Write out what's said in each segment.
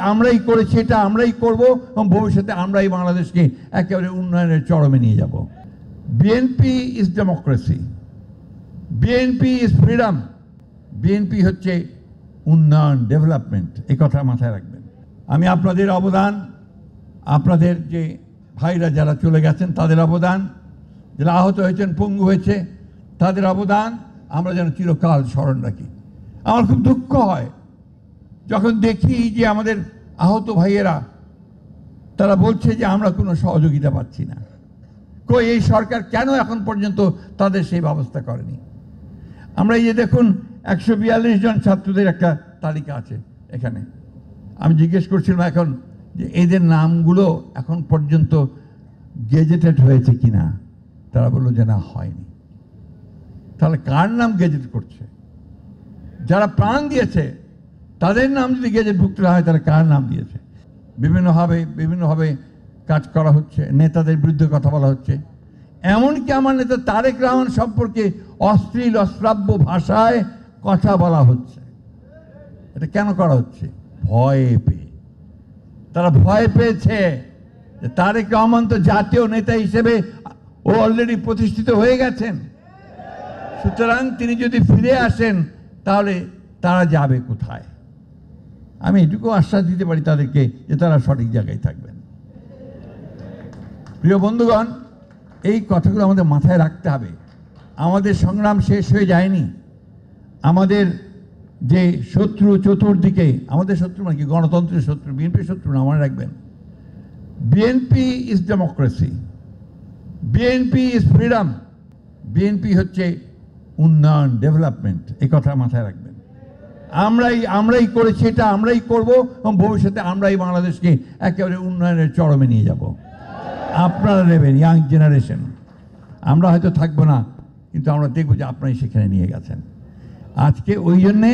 আমরাই করেছি, এটা আমরাই করব এবং ভবিষ্যতে আমরাই বাংলাদেশকে একেবারে উন্নয়নের চরমে নিয়ে যাব। BNP is democracy, BNP is freedom, BNP হচ্ছে উন্নয়ন, ডেভেলপমেন্ট। এই কথা মাথায় রাখবেন। আমি আপনাদের অবদান, আপনাদের যে ভাইরা যারা চলে গেছেন তাদের অবদান, যারা আহত হয়েছেন, পঙ্গু হয়েছে, তাদের অবদান আমরা যেন চিরকাল স্মরণ রাখি। আমার খুব দুঃখ হয় যখন দেখি যে আমাদের আহত ভাইয়েরা তারা বলছে যে আমরা কোনো সহযোগিতা পাচ্ছি না। কই এই সরকার কেন এখন পর্যন্ত তাদের সেই ব্যবস্থা করেনি? আমরা এই যে দেখুন 142 জন ছাত্রদের একটা তালিকা আছে এখানে। আমি জিজ্ঞেস করছিলাম এখন যে এদের নামগুলো এখন পর্যন্ত গেজেটেড হয়েছে কিনা, তারা বললো যে না, হয়নি। তাহলে কার নাম গেজেট করছে? যারা প্রাণ দিয়েছে তাদের নাম যদি গেজেটভুক্ত না হয় তাহলে কার নাম দিয়েছে? বিভিন্নভাবে কাজ করা হচ্ছে, নেতাদের বিরুদ্ধে কথা বলা হচ্ছে। এমনকি আমার নেতা তারেক রহমান সম্পর্কে অশ্লীল অশ্রাব্য ভাষায় কথা বলা হচ্ছে। এটা কেন করা হচ্ছে? ভয় পেয়ে। তারা ভয় পেয়েছে যে তারেক রহমান তো জাতীয় নেতা হিসেবে ও অলরেডি প্রতিষ্ঠিত হয়ে গেছেন, সুতরাং তিনি যদি ফিরে আসেন তাহলে তারা যাবে কোথায়? আমি এটুকু আশ্বাস দিতে পারি তাদেরকে যে তারা সঠিক জায়গায় থাকবেন। প্রিয় বন্ধুগণ, এই কথাগুলো আমাদের মাথায় রাখতে হবে। আমাদের সংগ্রাম শেষ হয়ে যায়নি। আমাদের যে শত্রু চতুর্দিকে, আমাদের শত্রু মানে কি? গণতন্ত্রের শত্রু, বিএনপির শত্রু না, মনে রাখবেন। BNP is democracy, BNP is freedom, BNP হচ্ছে উন্নয়ন, ডেভেলপমেন্ট। এই কথা মাথায় রাখবেন। আমরাই করেছি, এটা আমরাই করব এবং ভবিষ্যতে আমরাই বাংলাদেশকে একেবারে উন্নয়নের চরমে নিয়ে যাব। আপনারা নেবেন, ইয়াং জেনারেশন। আমরা হয়তো থাকবো না, কিন্তু আমরা দেখবো যে আপনারাই সেখানে নিয়ে গেছেন। আজকে ওই জন্যে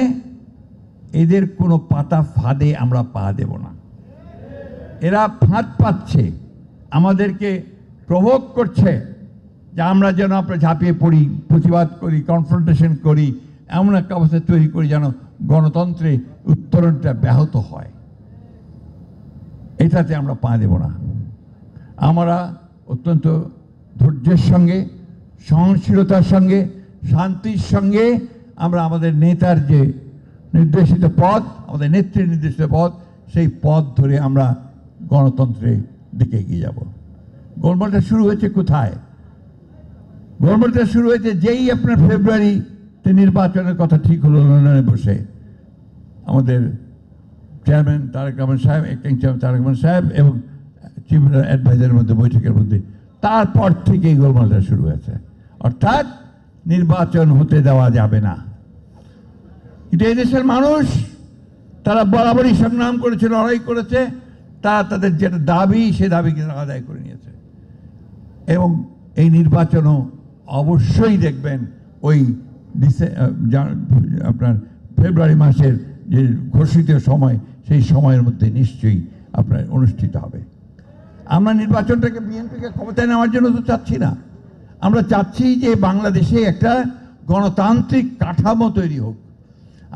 এদের কোনো পাতা ফাঁদে আমরা পা দেব না। এরা ফাঁদ পাচ্ছে, আমাদেরকে প্রভোগ করছে যে আমরা যেন আমরা ঝাঁপিয়ে পড়ি, প্রতিবাদ করি, কনফ্রন্টেশন করি, এমন একটা অবস্থা তৈরি করি যেন গণতন্ত্রে উত্তরণটা ব্যাহত হয়। এটাতে আমরা পা দেব না। আমরা অত্যন্ত ধৈর্যের সঙ্গে, সহনশীলতার সঙ্গে, শান্তির সঙ্গে আমরা আমাদের নেতার যে নির্দেশিত পথ, আমাদের নেত্রীর নির্দেশিত পথ, সেই পথ ধরে আমরা গণতন্ত্রের দিকে এগিয়ে যাব। গোলমালটা শুরু হয়েছে কোথায়? গোলমালটা শুরু হয়েছে যেই আপনার ফেব্রুয়ারিতে নির্বাচনের কথা ঠিক হলো লন্ডনে বসে আমাদের চেয়ারম্যান তারেক রহমান সাহেব, অ্যাক্টিং চেয়ারম্যান তারেক রহমান সাহেব এবং চিফ অ্যাডভাইজারের মধ্যে বৈঠকের মধ্যে, তারপর থেকেই গোলমালটা শুরু হয়েছে। অর্থাৎ নির্বাচন হতে দেওয়া যাবে না। কিন্তু এই দেশের মানুষ তারা বরাবরই সংগ্রাম করেছে, লড়াই করেছে, তারা তাদের যেটা দাবি সে দাবিকে আদায় করে নিয়েছে। এবং এই নির্বাচনও অবশ্যই দেখবেন ওই আপনার ফেব্রুয়ারি মাসের যে ঘোষিত সময়, সেই সময়ের মধ্যে নিশ্চয়ই আপনার অনুষ্ঠিত হবে। আমরা নির্বাচনটাকে বিএনপিকে ক্ষমতায় নেওয়ার জন্য তো চাচ্ছি না। আমরা চাচ্ছি যে বাংলাদেশে একটা গণতান্ত্রিক কাঠামো তৈরি হোক।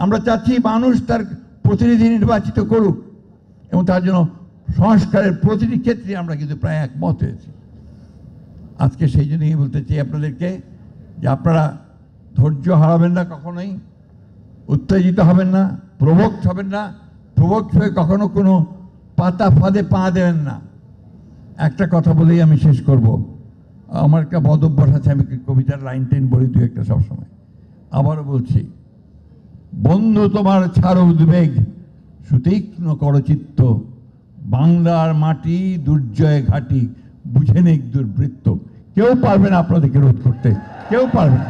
আমরা চাচ্ছি মানুষ তার প্রতিনিধি নির্বাচিত করুক এবং তার জন্য সংস্কারের প্রতিটি ক্ষেত্রে আমরা কিন্তু প্রায় একমত হয়েছি। আজকে সেই জন্যই বলতে চাই আপনাদেরকে যে আপনারা ধৈর্য হারাবেন না, কখনোই উত্তেজিত হবেন না, প্রভোক্ত হবেন না, প্রভোক্ত হয়ে কখনো কোনো পাতা ফাঁদে পা দেবেন না। একটা কথা বলেই আমি শেষ করব। আমার একটা বদ অভ্যাস আছে, আমি কবিতার লাইন টেন বলি দু একটা সবসময়। আবারও বলছি, বন্ধু তোমার ছাড়ো উদ্বেগ, সুতীক্ষ্ণ করচিত্ত, বাংলার মাটি দুর্জয় ঘাটি, বুঝে নেই দুর্বৃত্ত। কেউ পারবে না আপনাদেরকে রোধ করতে, কেউ পারবে না।